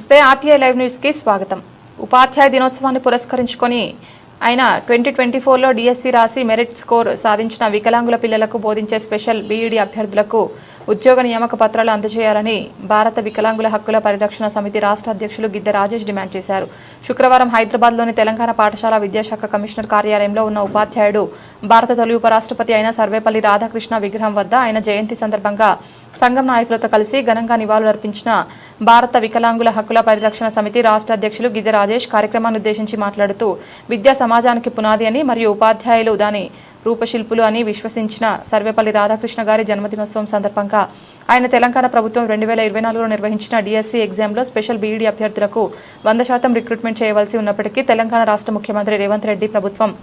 నమస్తే RTI live news కి స్వాగతం. ఉపాధ్యాయ దినోత్సవాన్ని పురస్కరించుకొని ఆయన 2024లో డిఎస్సి రాసి మెరిట్ స్కోర్ సాధించిన వికలాంగుల పిల్లలకు బోధించే స్పెషల్ బీఈడీ అభ్యర్థులకు ఉద్యోగ నియామక పత్రాలు అందజేయాలని భారత వికలాంగుల హక్కుల పరిరక్షణ సమితి రాష్ట్ర అధ్యక్షులు గిద్దె రాజేష్ డిమాండ్ చేశారు. శుక్రవారం హైదరాబాద్లోని తెలంగాణ పాఠశాల విద్యాశాఖ కమిషనర్ కార్యాలయంలో ఉన్న ఉపాధ్యాయుడు భారత తొలి ఉపరాష్ట్రపతి అయిన సర్వేపల్లి రాధాకృష్ణ విగ్రహం వద్ద ఆయన జయంతి సందర్భంగా సంఘం నాయకులతో కలిసి ఘనంగా నివాళులర్పించిన భారత వికలాంగుల హక్కుల పరిరక్షణ సమితి రాష్ట్ర అధ్యక్షులు గిద్దె రాజేష్ కార్యక్రమాన్ని ఉద్దేశించి మాట్లాడుతూ విద్యా సమాజానికి పునాది అని మరియు ఉపాధ్యాయులు దాని రూపశిల్పులు అని విశ్వసించిన సర్వేపల్లి రాధాకృష్ణ గారి జన్మదినోత్సవం సందర్భంగా ఆయన తెలంగాణ ప్రభుత్వం 2024లో నిర్వహించిన డిఎస్సి ఎగ్జామ్లో స్పెషల్ బీఈడీ అభ్యర్థులకు 100% రిక్రూట్మెంట్ చేయవలసి ఉన్నప్పటికీ తెలంగాణ రాష్ట్ర ముఖ్యమంత్రి రేవంత్ రెడ్డి ప్రభుత్వం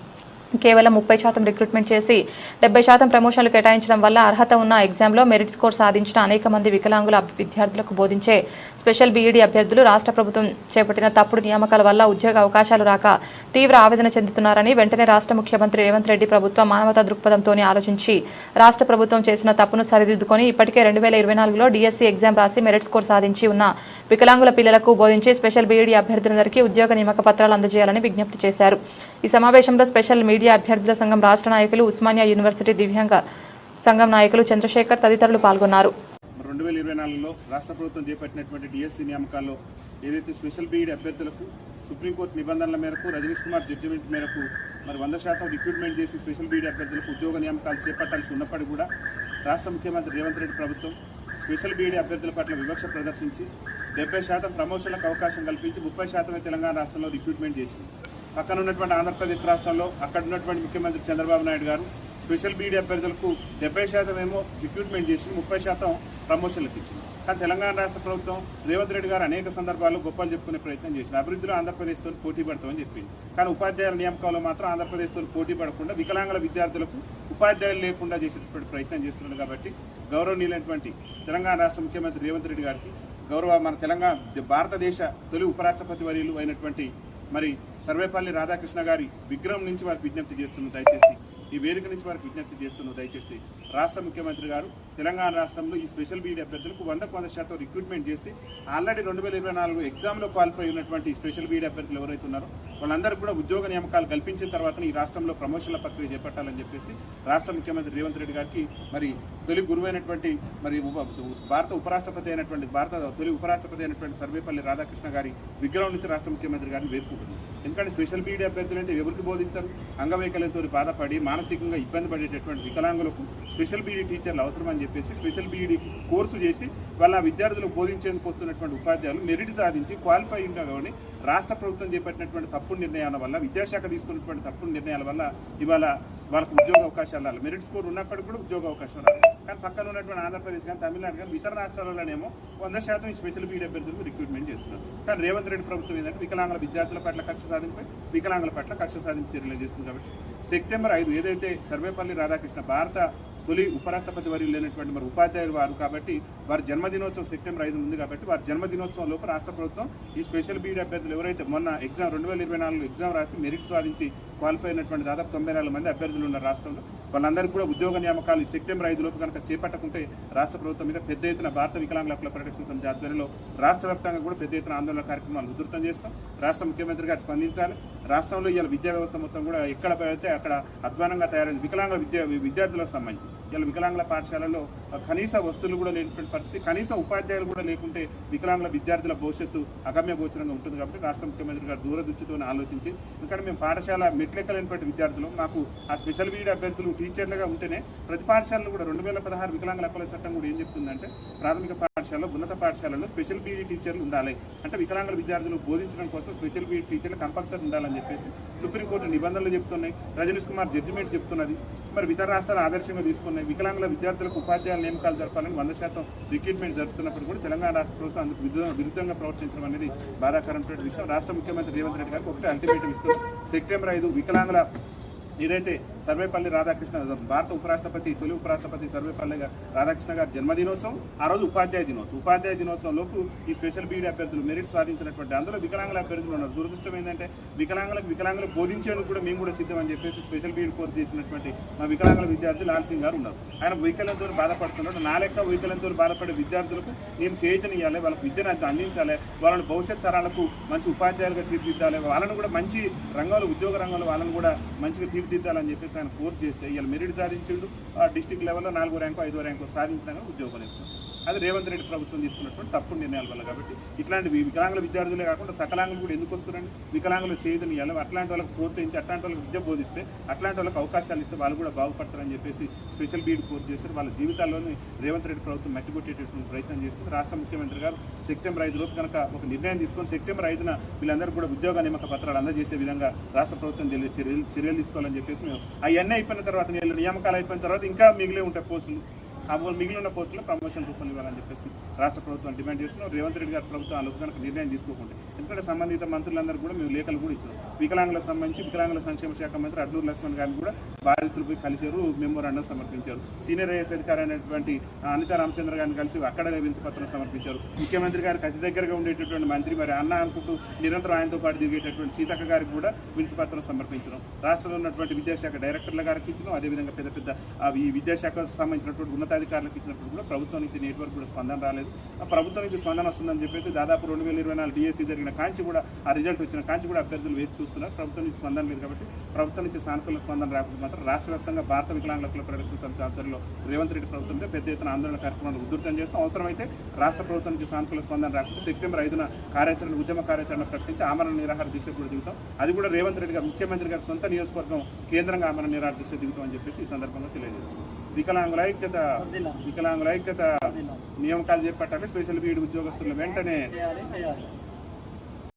కేవలం 30% రిక్రూట్మెంట్ చేసి 70% ప్రమోషన్లు కేటాయించడం వల్ల అర్హత ఉన్న ఎగ్జామ్లో మెరిట్ స్కోర్ సాధించిన అనేక మంది వికలాంగుల విద్యార్థులకు బోధించే స్పెషల్ బీఈడీ అభ్యర్థులు రాష్ట్ర ప్రభుత్వం చేపట్టిన తప్పుడు నియామకాల వల్ల ఉద్యోగ అవకాశాలు రాక తీవ్ర ఆవేదన చెందుతున్నారని, వెంటనే రాష్ట్ర ముఖ్యమంత్రి రేవంత్ రెడ్డి ప్రభుత్వం మానవతా దృక్పథంతోనే ఆలోచించి రాష్ట్ర ప్రభుత్వం చేసిన తప్పును సరిదిద్దుకొని ఇప్పటికే 2024లో డిఎస్సి ఎగ్జామ్ రాసి మెరిట్ స్కోర్ సాధించి ఉన్న వికలాంగుల పిల్లలకు బోధించి స్పెషల్ బీఈడీ అభ్యర్థులందరికీ ఉద్యోగ నియామక పత్రాలు అందజేయాలని విజ్ఞప్తి చేశారు. ఈ సమావేశంలో స్పెషల్ మీడియా అభ్యర్థుల సంఘం రాష్ట్ర నాయకులు, ఉస్మానియా యూనివర్సిటీ దివ్యాంగ సంఘం నాయకులు చంద్రశేఖర్ తదితరులు పాల్గొన్నారు. 2024లో రాష్ట్ర ప్రభుత్వం చేపట్టినటువంటి డిఎస్సి నియామకాల్లో ఏదైతే స్పెషల్ బీఈడీ అభ్యర్థులకు సుప్రీంకోర్టు నిబంధనల మేరకు రజనీష్ కుమార్ జడ్జిమెంట్ మేరకు 100% రిక్రూట్మెంట్ చేసి స్పెషల్ బీఈడీ అభ్యర్థులకు ఉద్యోగ నియామకాలు చేపట్టాల్సి ఉన్నప్పటికీ కూడా రాష్ట్ర ముఖ్యమంత్రి రేవంత్ రెడ్డి ప్రభుత్వం స్పెషల్ బీఈడీ అభ్యర్థుల పట్ల వివక్ష ప్రదర్శించి 70% ప్రమోషన్లకు అవకాశం కల్పించి 30% తెలంగాణ రాష్ట్రంలో రిక్రూట్మెంట్ చేసింది. పక్కన ఉన్నటువంటి ఆంధ్రప్రదేశ్ రాష్ట్రంలో అక్కడ ఉన్నటువంటి ముఖ్యమంత్రి చంద్రబాబు నాయుడు గారు స్పెషల్ బీఈడీ అభ్యర్థులకు 70% ఏమో రిక్రూట్మెంట్ చేసి 30% ప్రమోషన్లకు ఇచ్చింది. కానీ తెలంగాణ రాష్ట్ర ప్రభుత్వం రేవంత్ రెడ్డి గారు అనేక సందర్భాల్లో గొప్పలు చెప్పుకునే ప్రయత్నం చేసింది. అభివృద్ధిలో ఆంధ్రప్రదేశ్తో పోటీ పడతామని చెప్పింది. కానీ ఉపాధ్యాయుల నియామకాల్లో మాత్రం ఆంధ్రప్రదేశ్తో పోటీ పడకుండా వికలాంగుల విద్యార్థులకు ఉపాధ్యాయులు లేకుండా చేసేటువంటి ప్రయత్నం చేస్తున్నారు. కాబట్టి గౌరవనీయులైనటువంటి తెలంగాణ రాష్ట్ర ముఖ్యమంత్రి రేవంత్ రెడ్డి గారికి మన తెలంగాణ భారతదేశ తొలి ఉపరాష్ట్రపతి వర్యులు అయినటువంటి సర్వేపల్లి రాధాకృష్ణ గారి విగ్రహం నుంచి వారికి విజ్ఞప్తి చేస్తున్నారు. దయచేసి ఈ వేదిక నుంచి వారికి విజ్ఞప్తి చేస్తున్నారు. దయచేసి రాష్ట్ర ముఖ్యమంత్రి గారు తెలంగాణ రాష్ట్రంలో ఈ స్పెషల్ బీఈడీ అభ్యర్థులకు 100% రిక్రూట్మెంట్ చేసి ఆల్రెడీ 2024 ఎగ్జామ్లో క్వాలిఫై అయినటువంటి స్పెషల్ బీఈడీ అభ్యర్థులు ఎవరైతే ఉన్నారో వాళ్ళందరికీ కూడా ఉద్యోగ నియామకాలు కల్పించిన తర్వాత ఈ రాష్ట్రంలో ప్రమోషన్ల ప్రక్రియ చేపట్టాలని చెప్పేసి రాష్ట్ర ముఖ్యమంత్రి రేవంత్ రెడ్డి గారికి తొలి గురువైనటువంటి భారత ఉపరాష్ట్రపతి అయినటువంటి సర్వేపల్లి రాధాకృష్ణ గారి విగ్రహం నుంచి రాష్ట్ర ముఖ్యమంత్రి గారిని వేడుకుంటుంది. ఎందుకంటే స్పెషల్ బీఈడీ అభ్యర్థులు అంటే ఎవరికి బోధిస్తారు? అంగవైకల్యంతో బాధపడి మానసికంగా ఇబ్బంది పడేటటువంటి వికలాంగులకు స్పెషల్ బీఈడీ టీచర్లు అవసరం అని చెప్పేసి స్పెషల్ బీఈడీ కోర్సు చేసి వాళ్ళ విద్యార్థులకు బోధించేందుకు వస్తున్నటువంటి ఉపాధ్యాయులు మెరిట్ సాధించి క్వాలిఫై ఉండగానే రాష్ట్ర ప్రభుత్వం చేపట్టినటువంటి తప్పుడు నిర్ణయాల వల్ల, విద్యాశాఖ తీసుకున్నటువంటి తప్పుడు నిర్ణయాల వల్ల ఇవాళ వాళ్ళకు ఉద్యోగ అవకాశాలు రాలి. మెరిట్ స్కోర్ ఉన్నప్పటికీ కూడా ఉద్యోగ అవకాశం రాలి. కానీ పక్కన ఉన్నటువంటి ఆంధ్రప్రదేశ్ కానీ తమిళనాడు కానీ ఇతర రాష్ట్రాలలోనేమో 100% స్పెషల్ బీఈడీ అభ్యర్థులకు రిక్రూట్మెంట్ చేస్తున్నారు. కానీ రేవంత్ రెడ్డి ప్రభుత్వం ఏంటంటే వికలాంగుల విద్యార్థుల పట్ల కక్ష సాధింపై వికలాంగుల పట్ల కక్ష సాధించి చర్యలు చేస్తుంది. కాబట్టి సెప్టెంబర్ 5 ఏదైతే సర్వేపల్లి రాధాకృష్ణ భారత తొలి ఉపరాష్ట్రపతి వర్యులు లేనటువంటి ఉపాధ్యాయులు వారు కాబట్టి వారి జన్మదినోత్సవం సెప్టెంబర్ 5 ఉంది. కాబట్టి వారి జన్మదినోత్సవం లోపు రాష్ట్ర ప్రభుత్వం ఈ స్పెషల్ బీఈడీ అభ్యర్థులు ఎవరైతే మొన్న ఎగ్జామ్ 2024 ఎగ్జామ్ రాసి మెరిట్ సాధించి క్వాలిఫై అయినటువంటి దాదాపు 94 మంది అభ్యర్థులు ఉన్న రాష్ట్రంలో వాళ్ళందరికీ కూడా ఉద్యోగ నియామకాలు సెప్టెంబర్ 5 లోపు కనుక చేపట్టకుంటే రాష్ట్ర ప్రభుత్వం మీద పెద్ద ఎత్తున భారత వికలాంగుల హక్కుల పరిరక్షణ సమితి ఆధ్వర్యంలో రాష్ట్ర వ్యాప్తంగా కూడా పెద్ద ఎత్తున ఆందోళన కార్యక్రమాలు ఉధృతం చేస్తాం. రాష్ట్ర ముఖ్యమంత్రి గారు స్పందించాలి. రాష్ట్రంలో ఇవాళ విద్యా వ్యవస్థ మొత్తం కూడా ఎక్కడ పెడితే అక్కడ అధ్వానంగా తయారైంది. వికలాంగ విద్యార్థులకు సంబంధించి ఇవాళ వికలాంగుల పాఠశాలలో కనీస వస్తువులు కూడా లేనటువంటి పరిస్థితి, కనీస ఉపాధ్యాయులు కూడా లేకుంటే వికలాంగుల విద్యార్థుల భవిష్యత్తు అగమ్య గోచరంగా ఉంటుంది. కాబట్టి రాష్ట్ర ముఖ్యమంత్రి గారు దూరదృష్టితో ఆలోచించి, ఎందుకంటే మేము పాఠశాల మెట్లెక్కలేనటువంటి విద్యార్థులు మాకు ఆ స్పెషల్ బీఈడీ అభ్యర్థులు టీచర్లుగా ఉంటేనే ప్రతి పాఠశాలలో కూడా 2016 వికలాంగుల హక్కుల చట్టం కూడా ఏం చెప్తుందంటే ప్రాథమిక పాఠశాలలో, ఉన్నత పాఠశాలలో స్పెషల్ బీఈడీ టీచర్లు ఉండాలి. అంటే వికలాంగుల విద్యార్థులు బోధించడం కోసం స్పెషల్ బీఈడీ టీచర్లు కంపల్సరీ ఉండాలని చెప్పేసి సుప్రీంకోర్టు నిబంధనలు చెప్తున్నాయి, రజనీష్ కుమార్ జడ్జిమెంట్ చెప్తున్నది. ఇతర రాష్ట్రాలు ఆదర్శంగా తీసుకున్నాయి. వికలాంగుల విద్యార్థులకు ఉపాధ్యాయుల నియామకాలు జరపాలని 100% రిక్రూట్మెంట్ జరుపుతున్నప్పుడు కూడా తెలంగాణ రాష్ట్ర ప్రభుత్వం అందుకు విరుద్ధంగా ప్రవర్తించడం అనేది బాధాకరమైన విషయం. రాష్ట్ర ముఖ్యమంత్రి రేవంత్ రెడ్డి గారికి ఒకటే అల్టిమేటం ఇస్తున్నారు. సెప్టెంబర్ 5 వికలాంగుల ఏదైతే సర్వేపల్లి రాధాకృష్ణ భారత ఉపరాష్ట్రపతి తొలి ఉపరాష్ట్రపతి సర్వేపల్లి రాధాకృష్ణ గారి జన్మదినోత్సవం, ఆ రోజు ఉపాధ్యాయ దినోత్సవం లోపు ఈ స్పెషల్ బీఈడి అభ్యర్థులు మెరిట్ సాధించినటువంటి అందులో వికలాంగుల అభ్యర్థులు ఉన్నారు. దురదృష్టం ఏంటంటే వికలాంగులకు బోధించేందుకు కూడా మేము కూడా సిద్ధం అని చెప్పేసి స్పెషల్ బీఈడి కోర్సు చేసినటువంటి మా వికలాంగుల విద్యార్థి లాల్ సింగ్ గారు ఉన్నారు. ఆయన వైకల్యంతో బాధపడుతున్నాడు. నా లెక్క వైకల్యంతో బాధపడే విద్యార్థులకు నేను చైతన్యాలి, వాళ్ళకి విద్యను అందించాలి, వాళ్ళని భవిష్యత్ తరాలకు మంచి ఉపాధ్యాయులుగా తీర్చిదిద్దాలి, వాళ్ళని కూడా మంచి రంగంలో ఉద్యోగ రంగంలో వాళ్ళని కూడా మంచిగా తీర్చిదిద్దాలని చెప్పేసి ఆయన కోర్సు చేస్తే ఇవాళ మెరిట్ సాధించిండు. డిస్టిక్ లెవెల్లో 4వ ర్యాంకు 5వ ర్యాంకు సాధించినా ఉద్యోగం ఇస్తున్నాడు. అది రేవంత్ రెడ్డి ప్రభుత్వం తీసుకున్నటువంటి తప్పుడు నిర్ణయాల వల్ల. కాబట్టి ఇట్లాంటి వికలాంగుల విద్యార్థులే కాకుండా సకలాంగులు కూడా ఎందుకు వస్తున్నారండి? వికలాంగులు చైతన్యాలు అట్లాంటి వాళ్ళకి ప్రోత్సహించి అట్లాంటి వాళ్ళకి విద్య బోధిస్తే అట్లాంటి వాళ్ళకి అవకాశాలు ఇస్తే వాళ్ళు కూడా బాగుపడతారని చెప్పేసి స్పెషల్ బీఈడి కోర్సు చేస్తారు. వాళ్ళ జీవితాల్లోని రేవంత్ రెడ్డి ప్రభుత్వం మట్టికొట్టేటటువంటి ప్రయత్నం చేస్తుంది. రాష్ట్ర ముఖ్యమంత్రి గారు సెప్టెంబర్ 5 లోపు కనుక ఒక నిర్ణయం తీసుకొని సెప్టెంబర్ 5న వీళ్ళందరూ కూడా ఉద్యోగ నియామక పత్రాలు అందజేసే విధంగా రాష్ట్ర ప్రభుత్వం చర్యలు తీసుకోవాలని చెప్పేసి మేము అవన్నీ అయిపోయిన తర్వాత నియామకాలు అయిపోయిన తర్వాత ఇంకా మిగిలే ఉంటాయి పోస్టులు. ఆ మిగిలిన పోస్టులో ప్రమోషన్ రూపంలో ఇవ్వాలని చెప్పేసి రాష్ట్ర ప్రభుత్వం డిమాండ్ చేస్తున్నాం. రేవంత్ రెడ్డి గారి ప్రభుత్వం ఆ కనుక నిర్ణయం తీసుకోకుండా, ఎందుకంటే సంబంధిత మంత్రులందరూ కూడా మేము లేఖలు కూడా ఇచ్చాం. వికలాంగులకు సంబంధించి వికలాంగుల సంక్షేమ శాఖ మంత్రి అడ్లూరు లక్ష్మణ్ గారిని కూడా బాధితులు పోయి కలిశారు, మెమోరాండం సమర్పించారు. సీనియర్ ఐఏఎస్ అధికారి అయినటువంటి అనితా రామచంద్ర గారిని కలిసి అక్కడనే వినతి పత్రం సమర్పించారు. ముఖ్యమంత్రి గారికి అతి దగ్గరగా ఉండేటటువంటి మంత్రి మరి అన్న అనుకుంటూ నిరంతరం ఆయనతో పాటు తిరిగేటటువంటి సీతక్క గారికి కూడా వినతి పత్రం సమర్పించడం, రాష్ట్రంలో ఉన్నటువంటి విద్యాశాఖ డైరెక్టర్ల గారికి ఇచ్చినాం. అదేవిధంగా పెద్ద పెద్ద ఈ విద్యాశాఖకు సంబంధించినటువంటి ఉన్నతాధికారులకు ఇచ్చినప్పుడు కూడా ప్రభుత్వం నుంచి నెట్వర్క్ కూడా స్పందన రాలేదు. ఆ ప్రభుత్వం నుంచి స్పందన వస్తుందని చెప్పేసి దాదాపు 2024 డిఎస్సీ జరిగిన కాంచి కూడా ఆ రిజల్ట్ వచ్చిన కాంచి కూడా అభ్యర్థులు వేసి చూస్తున్నారు. ప్రభుత్వం నుంచి స్పందన లేదు. కాబట్టి ప్రభుత్వం నుంచి సానుకూల స్పందన రాకపోతే మాత్రం రాష్ట్ర వ్యాప్తంగా భారత వికలాంగుల కుల ప్రదర్శన సమితి ఆధ్వర్యంలో రేవంత్ రెడ్డి ప్రభుత్వంలో పెద్ద ఎత్తున ఆందోళన కార్యక్రమాలు ఉధృతం చేస్తాం. అవసరమైతే రాష్ట్ర ప్రభుత్వం నుంచి సానుకూల స్పందన రాకపోతే సెప్టెంబర్ 5న ఉద్యమ కార్యాచరణ ప్రకటించి ఆమరణ నిరాహార దీక్ష కూడా దిగుతాం. అది కూడా రేవంత్ రెడ్డి గారు ముఖ్యమంత్రి గారి సొంత నియోజకవర్గం కేంద్రంగా ఆమరణ నిరాహార దీక్ష దిగుతాం అని చెప్పేసి ఈ సందర్భంగా తెలియజేస్తాం. వికలాంగుల ఐక్యత నియామకాలు చేపట్టాలి. స్పెషల్ బీఈడి ఉద్యోగస్తులు వెంటనే